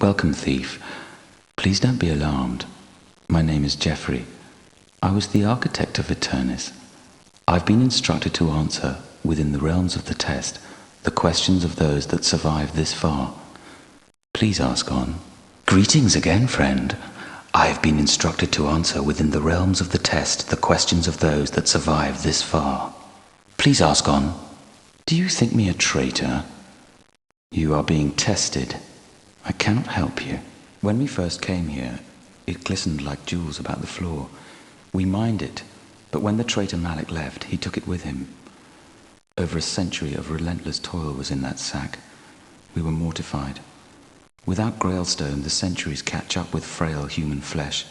Welcome, thief. Please don't be alarmed. My name is Geffrye. I was the architect of Aeternis. I've been instructed to answer, within the realms of the test, the questions of those that survive this far. Please ask on. Greetings again, friend. I have been instructed to answer within the realms of the test the questions of those that survive this far. Please ask on. Do you think me a traitor? You are being tested. I cannot help you. When we first came here, it glistened like jewels about the floor. We mined it, but when the traitor Malik left, he took it with him. Over a century of relentless toil was in that sack. We were mortified. Without Grailstone, the centuries catch up with frail human flesh.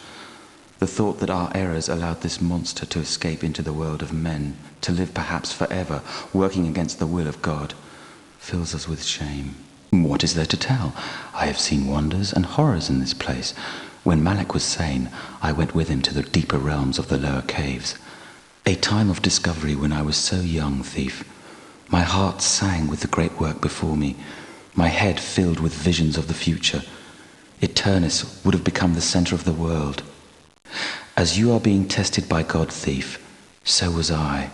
The thought that our errors allowed this monster to escape into the world of men, to live perhaps forever, working against the will of God, fills us with shame. What is there to tell? I have seen wonders and horrors in this place. When Malik was sane, I went with him to the deeper realms of the lower caves. A time of discovery when I was so young, thief. My heart sang with the great work before me, my head filled with visions of the future. Aeternis would have become the center of the world. As you are being tested by God, thief, so was I.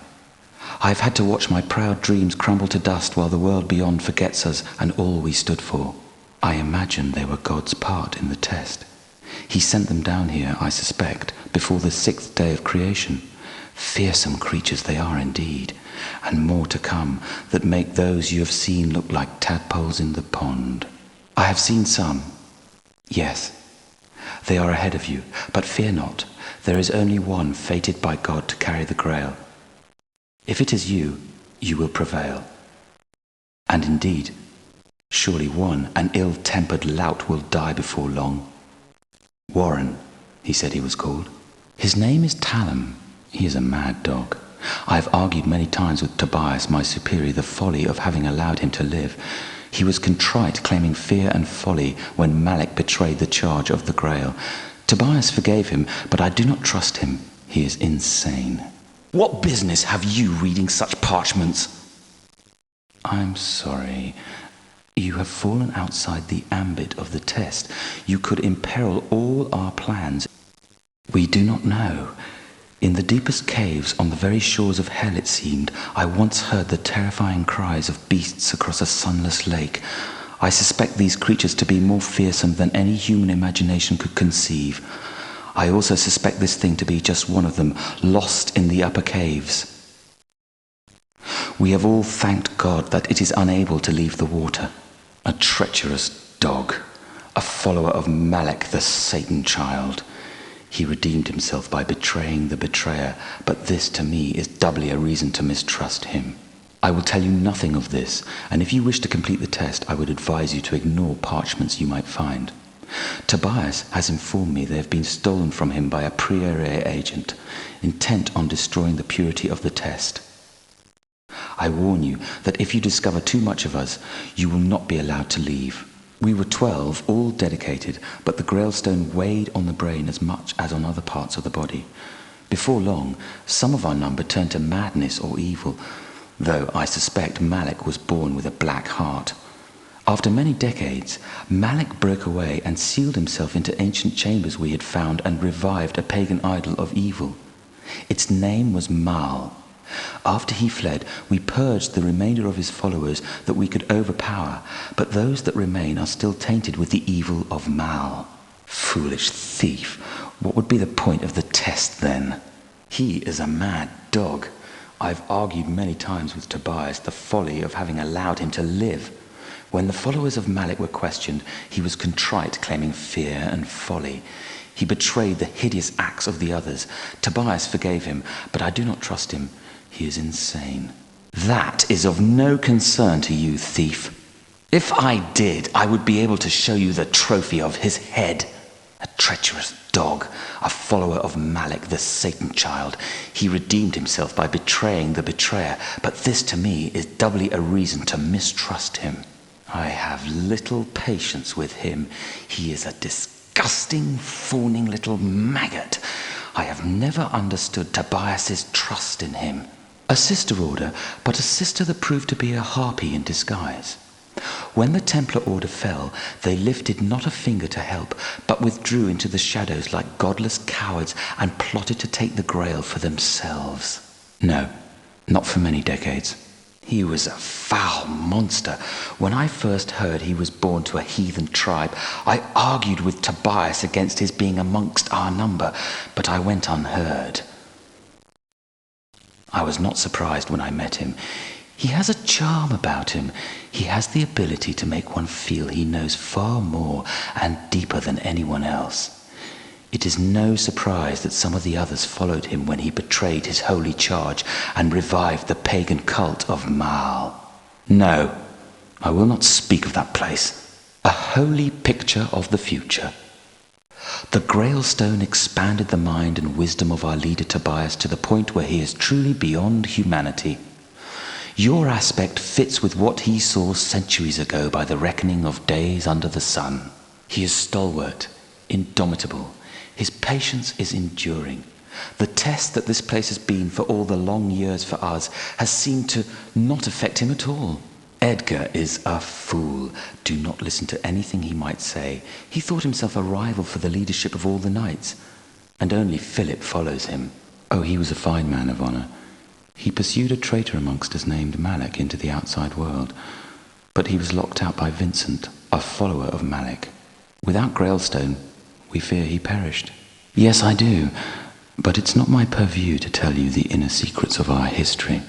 I have had to watch my proud dreams crumble to dust while the world beyond forgets us and all we stood for. I imagine they were God's part in the test. He sent them down here, I suspect, before the 6th day of creation. Fearsome creatures they are indeed, and more to come that make those you have seen look like tadpoles in the pond. I have seen some. Yes, they are ahead of you, but fear not. There is only one fated by God to carry the Grail. If it is you, you will prevail. And indeed, surely one, an ill-tempered lout, will die before long. Warren, he said he was called. His name is Talum. He is a mad dog. I have argued many times with Tobias, my superior, the folly of having allowed him to live. He was contrite, claiming fear and folly when Malik betrayed the charge of the Grail. Tobias forgave him, but I do not trust him. He is insane. What business have you reading such parchments? I'm sorry. You have fallen outside the ambit of the test. You could imperil all our plans. We do not know. In the deepest caves, on the very shores of hell, it seemed, I once heard the terrifying cries of beasts across a sunless lake. I suspect these creatures to be more fearsome than any human imagination could conceive. I also suspect this thing to be just one of them, lost in the upper caves. We have all thanked God that it is unable to leave the water. A treacherous dog, a follower of Malik, the Satan child. He redeemed himself by betraying the betrayer, but this to me is doubly a reason to mistrust him. I will tell you nothing of this, and if you wish to complete the test, I would advise you to ignore parchments you might find. Tobias has informed me they have been stolen from him by a pre-array agent, intent on destroying the purity of the test. I warn you that if you discover too much of us, you will not be allowed to leave. We were 12, all dedicated, but the Grailstone weighed on the brain as much as on other parts of the body. Before long, some of our number turned to madness or evil, though I suspect Malik was born with a black heart. After many decades, Malik broke away and sealed himself into ancient chambers we had found and revived a pagan idol of evil. Its name was Mal. After he fled, we purged the remainder of his followers that we could overpower, but those that remain are still tainted with the evil of Mal. Foolish thief, what would be the point of the test then? He is a mad dog. I've argued many times with Tobias the folly of having allowed him to live. When the followers of Malik were questioned, he was contrite, claiming fear and folly. He betrayed the hideous acts of the others. Tobias forgave him, but I do not trust him. He is insane. That is of no concern to you, thief. If I did, I would be able to show you the trophy of his head. A treacherous dog, a follower of Malik, the Satan child. He redeemed himself by betraying the betrayer, but this to me is doubly a reason to mistrust him. I have little patience with him. He is a disgusting, fawning little maggot. I have never understood Tobias's trust in him. A sister order, but a sister that proved to be a harpy in disguise. When the Templar Order fell, they lifted not a finger to help, but withdrew into the shadows like godless cowards and plotted to take the Grail for themselves. No, not for many decades. He was a foul monster. When I first heard he was born to a heathen tribe, I argued with Tobias against his being amongst our number, but I went unheard. I was not surprised when I met him. He has a charm about him. He has the ability to make one feel he knows far more and deeper than anyone else. It is no surprise that some of the others followed him when he betrayed his holy charge and revived the pagan cult of Maal. No, I will not speak of that place. A holy picture of the future. The Grailstone expanded the mind and wisdom of our leader Tobias to the point where he is truly beyond humanity. Your aspect fits with what he saw centuries ago by the reckoning of days under the sun. He is stalwart, indomitable. His patience is enduring. The test that this place has been for all the long years for us has seemed to not affect him at all. Edgar is a fool. Do not listen to anything he might say. He thought himself a rival for the leadership of all the knights, and only Philip follows him. Oh, he was a fine man of honor. He pursued a traitor amongst us named Malek into the outside world, but he was locked out by Vincent, a follower of Malek. Without Grailstone, we fear he perished. Yes, I do, but it's not my purview to tell you the inner secrets of our history.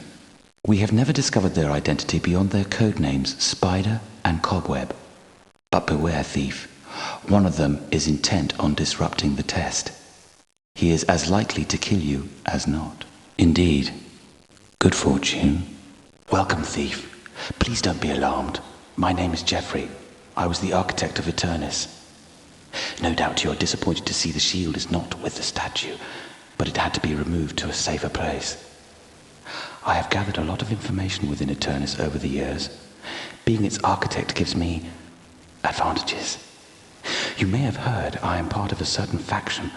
We have never discovered their identity beyond their code names, Spider and Cobweb. But beware, thief. One of them is intent on disrupting the test. He is as likely to kill you as not. Indeed. Good fortune. Welcome, thief. Please don't be alarmed. My name is Geffrye. I was the architect of Aeternis. No doubt you are disappointed to see the shield is not with the statue, but it had to be removed to a safer place. I have gathered a lot of information within Aeternis over the years. Being its architect gives me advantages. You may have heard I am part of a certain faction,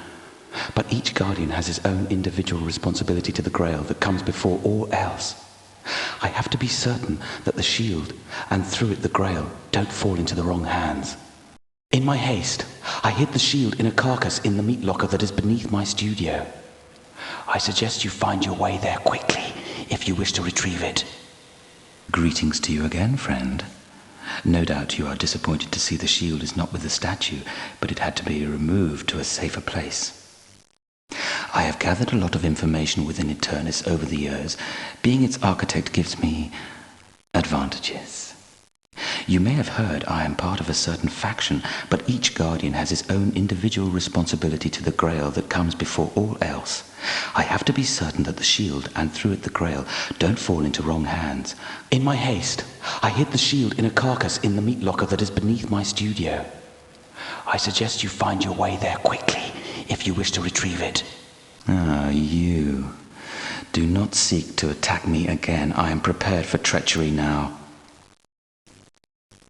but each guardian has his own individual responsibility to the Grail that comes before all else. I have to be certain that the shield, and through it the Grail, don't fall into the wrong hands. In my haste, I hid the shield in a carcass in the meat locker that is beneath my studio. I suggest you find your way there quickly, if you wish to retrieve it. Greetings to you again, friend. No doubt you are disappointed to see the shield is not with the statue, but it had to be removed to a safer place. I have gathered a lot of information within Aeternis over the years. Being its architect gives me advantages. You may have heard I am part of a certain faction, but each guardian has his own individual responsibility to the Grail that comes before all else. I have to be certain that the shield, and through it the Grail, don't fall into wrong hands. In my haste, I hid the shield in a carcass in the meat locker that is beneath my studio. I suggest you find your way there quickly, if you wish to retrieve it. Ah, you. Do not seek to attack me again. I am prepared for treachery now.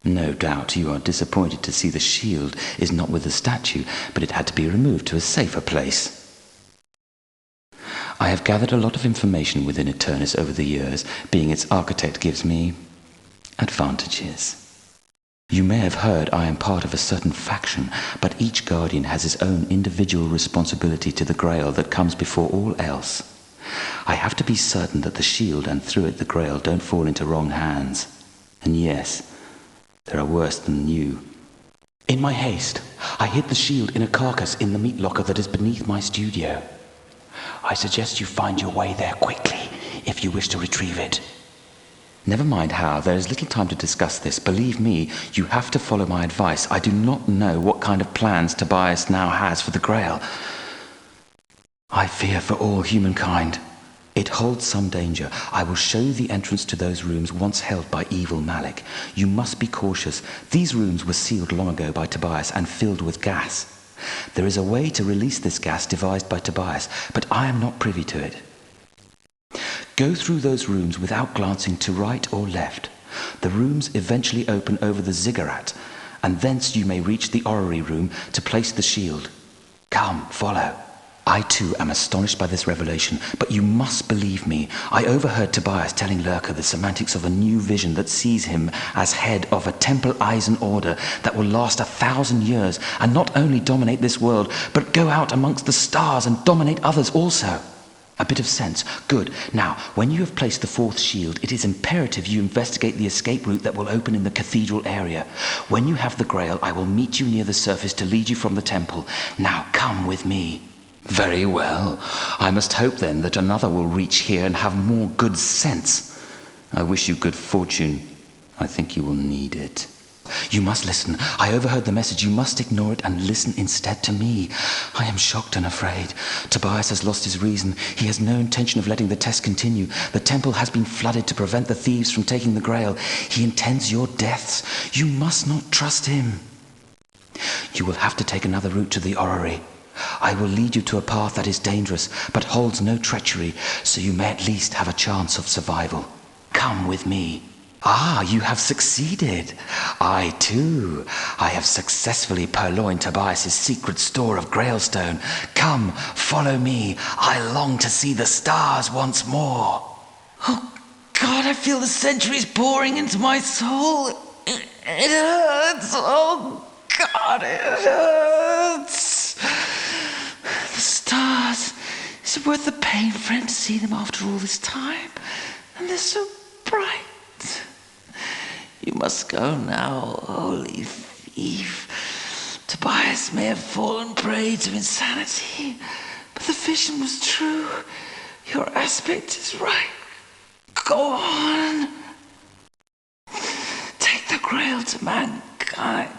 No doubt you are disappointed to see the shield is not with the statue, but it had to be removed to a safer place. I have gathered a lot of information within Aeternis over the years. Being its architect gives me advantages. You may have heard I am part of a certain faction, but each guardian has his own individual responsibility to the Grail that comes before all else. I have to be certain that the shield, and through it the Grail, don't fall into wrong hands. And yes, there are worse than you. In my haste, I hid the shield in a carcass in the meat locker that is beneath my studio. I suggest you find your way there quickly, if you wish to retrieve it. Never mind how, there is little time to discuss this. Believe me, you have to follow my advice. I do not know what kind of plans Tobias now has for the Grail. I fear for all humankind. It holds some danger. I will show you the entrance to those rooms once held by evil Malek. You must be cautious. These rooms were sealed long ago by Tobias and filled with gas. There is a way to release this gas devised by Tobias, but I am not privy to it. Go through those rooms without glancing to right or left. The rooms eventually open over the ziggurat, and thence you may reach the orrery room to place the shield. Come, follow. I too am astonished by this revelation, but you must believe me. I overheard Tobias telling Lurker the semantics of a new vision that sees him as head of a Temple Eisen order that will last 1,000 years and not only dominate this world, but go out amongst the stars and dominate others also. A bit of sense. Good. Now, when you have placed the fourth shield, it is imperative you investigate the escape route that will open in the cathedral area. When you have the Grail, I will meet you near the surface to lead you from the temple. Now, come with me. Very well. I must hope then that another will reach here and have more good sense. I wish you good fortune. I think you will need it. You must listen. I overheard the message. You must ignore it and listen instead to me. I am shocked and afraid. Tobias has lost his reason. He has no intention of letting the test continue. The temple has been flooded to prevent the thieves from taking the Grail. He intends your deaths. You must not trust him. You will have to take another route to the orrery. I will lead you to a path that is dangerous, but holds no treachery, so you may at least have a chance of survival. Come with me. Ah, you have succeeded. I, too. I have successfully purloined Tobias' secret store of Grailstone. Come, follow me. I long to see the stars once more. Oh, God, I feel the centuries pouring into my soul. It hurts. Oh, God, it hurts. The stars. Is it worth the pain, friend, to see them after all this time? And they're so bright. You must go now, holy thief. Tobias may have fallen prey to insanity, but the vision was true. Your aspect is right. Go on. Take the Grail to mankind.